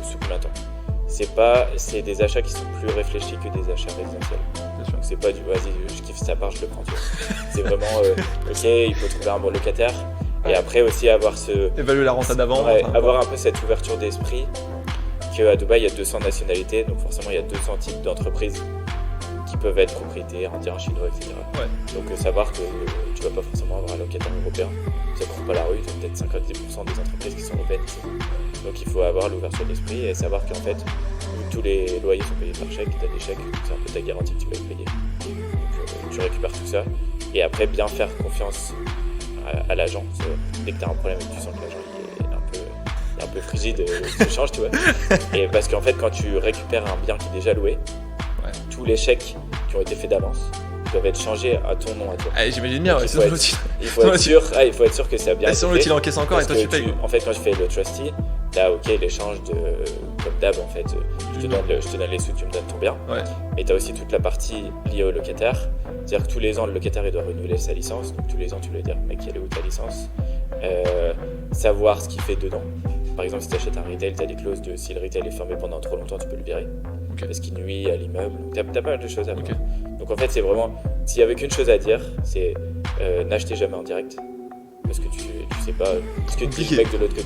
sous combien de temps. C'est des achats qui sont plus réfléchis que des achats résidentiels. Donc c'est pas du vas-y, je kiffe sa part, je le prends. Tu vois. C'est vraiment ok, il faut trouver un bon locataire. Et après aussi avoir évaluer la renta d'avant. Avoir un peu cette ouverture d'esprit qu'à Dubaï, il y a 200 nationalités, donc forcément il y a 200 types d'entreprises qui peuvent être propriétaires, indiens, chinois, etc. Donc savoir que tu vas pas forcément avoir un locataire européen, ça ne court pas la rue, tu as peut-être 50% des entreprises qui sont européennes ici. Donc il faut avoir l'ouverture d'esprit et savoir qu'en fait, tous les loyers sont payés par chèque, tu as des chèques, c'est un peu ta garantie que tu vas être payé. Donc tu récupères tout ça et après bien faire confiance à l'agent. Dès que tu as un problème et que tu sens que l'agent est un peu frigide, tu changes, tu vois. Et parce qu'en fait, quand tu récupères un bien qui est déjà loué, tous les chèques qui ont été faits d'avance doivent être changés à ton nom à toi. J'imagine bien, il faut être sûr que ça a bien été fait. Sinon l'autre il encaisse encore et toi tu payes. En fait, quand je fais le trustee, là ok, l'échange comme d'hab, en fait, je te donne les sous, tu me donnes ton bien. Mais tu as aussi toute la partie liée au locataire. C'est-à-dire que tous les ans, le locataire il doit renouveler sa licence. Donc tous les ans, tu dois dire, mec, elle est où ta licence, savoir ce qu'il fait dedans. Par exemple, si tu achètes un retail, tu as des clauses de si le retail est fermé pendant trop longtemps, tu peux le virer. Parce qu'il nuit à l'immeuble. Tu as pas mal de choses à voir. Donc en fait, c'est vraiment, s'il y avait qu'une chose à dire, c'est n'achetez jamais en direct. Parce que tu sais pas ce que dit le mec de l'autre côté.